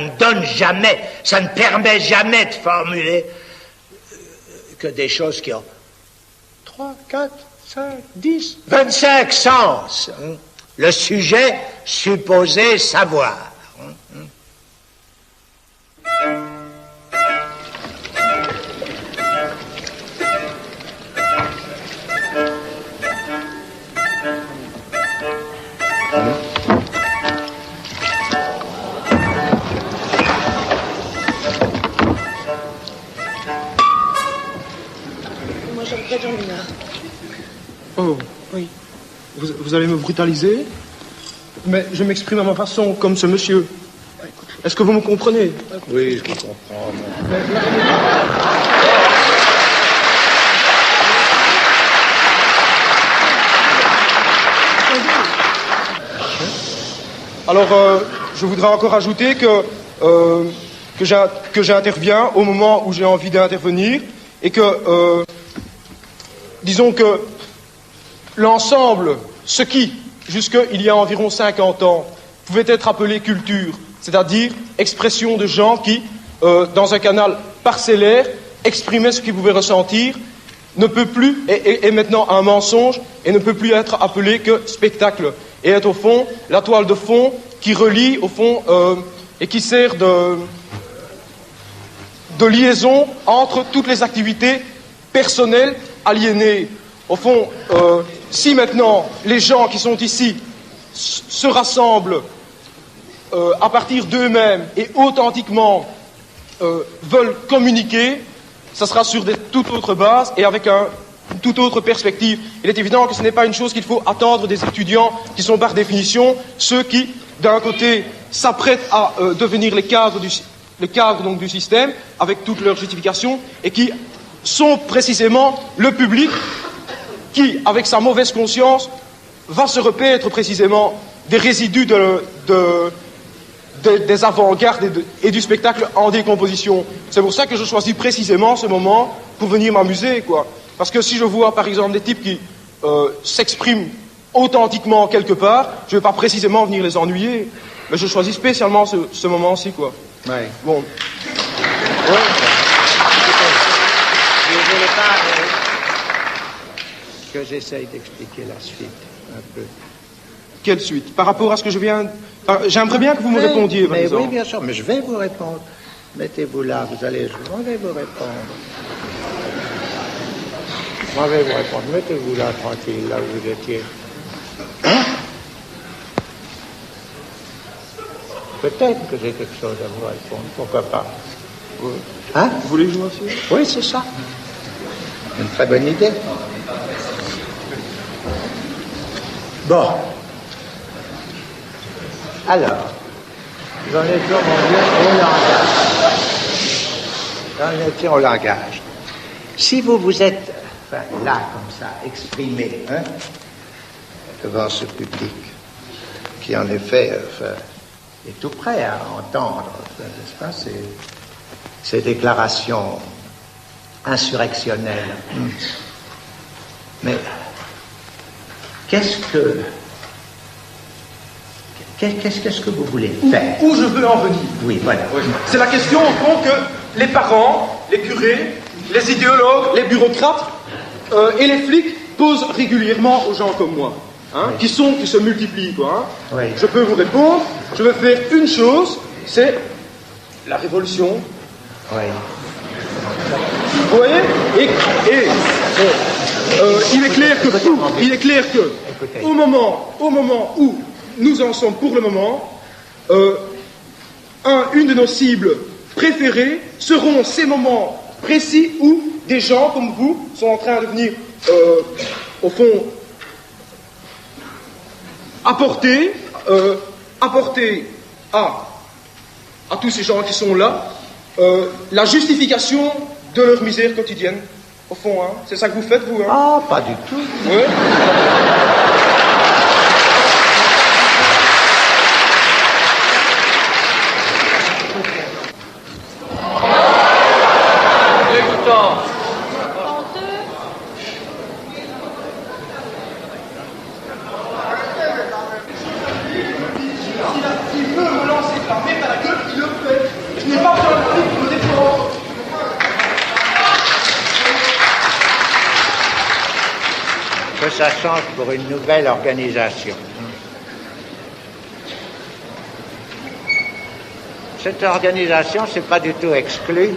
ne donne jamais, ça ne permet jamais de formuler que des choses qui ont 3, 4, 5, 10, 25 sens. Le sujet supposé savoir. Moi, j'aimerais Jean Minard. Oh, oui. Vous allez me brutaliser? Mais je m'exprime à ma façon, comme ce monsieur. Est-ce que vous me comprenez? Oui, je vous comprends. Alors, je voudrais encore ajouter que j'interviens au moment où j'ai envie d'intervenir et que, disons que l'ensemble, ce qui, jusqu'il y a environ 50 ans, pouvait être appelé culture, c'est-à-dire expression de gens qui, dans un canal parcellaire, exprimaient ce qu'ils pouvaient ressentir, ne peut plus, est maintenant un mensonge et ne peut plus être appelé que spectacle. Et est au fond la toile de fond qui relie, au fond, et qui sert de liaison entre toutes les activités personnelles aliénées. Au fond, si maintenant les gens qui sont ici se rassemblent à partir d'eux-mêmes et authentiquement veulent communiquer, ça sera sur des toutes autres bases et avec une toute autre perspective. Il est évident que ce n'est pas une chose qu'il faut attendre des étudiants qui sont par définition ceux qui, d'un côté, s'apprêtent à devenir les cadres donc, du système avec toutes leurs justifications et qui sont précisément le public qui, avec sa mauvaise conscience, va se repaître précisément des résidus des avant-gardes et du spectacle en décomposition. C'est pour ça que je choisis précisément ce moment pour venir m'amuser, quoi. Parce que si je vois, par exemple, des types qui s'expriment authentiquement quelque part, je ne vais pas précisément venir les ennuyer, mais je choisis spécialement ce moment-ci, quoi. Ouais. Bon. Ouais. Je ne voulais pas que j'essaye d'expliquer la suite un peu. Quelle suite? Par rapport à ce que je viens... J'aimerais bien que vous me répondiez, par exemple. Oui, bien sûr, mais je vais vous répondre. Mettez-vous là, je vais vous répondre. Je vais vous répondre. Mettez-vous là, tranquille, là où vous étiez. Hein? Peut-être que j'ai quelque chose à vous répondre, pourquoi pas. Hein? Vous voulez jouer aussi? Oui, c'est ça. Une très bonne idée. Bon. Alors, j'en étais au langage. Si vous vous êtes, enfin, là, comme ça, exprimé, hein, devant ce public, qui en effet est tout prêt à entendre, n'est-ce pas, ces déclarations insurrectionnelles. Mais qu'est-ce que vous voulez faire? Où je veux en venir? Oui, voilà. Oui. C'est la question, au fond, que les parents, les curés, les idéologues, les bureaucrates et les flics posent régulièrement aux gens comme moi, hein, oui. qui se multiplient, quoi. Hein. Oui. Je peux vous répondre, je vais faire une chose, c'est la révolution. Oui. Vous voyez? Il est clair que, au moment où nous en sommes pour le moment, une de nos cibles préférées seront ces moments précis où des gens comme vous sont en train de venir, au fond, apporter à tous ces gens qui sont là la justification de leur misère quotidienne. Au fond, hein. C'est ça que vous faites, vous, hein? Ah, pas du tout. Oui. S'il veut me lancer par mettre à la gueule, il le fait. que ça change pour une nouvelle organisation. Cette organisation, c'est pas du tout exclu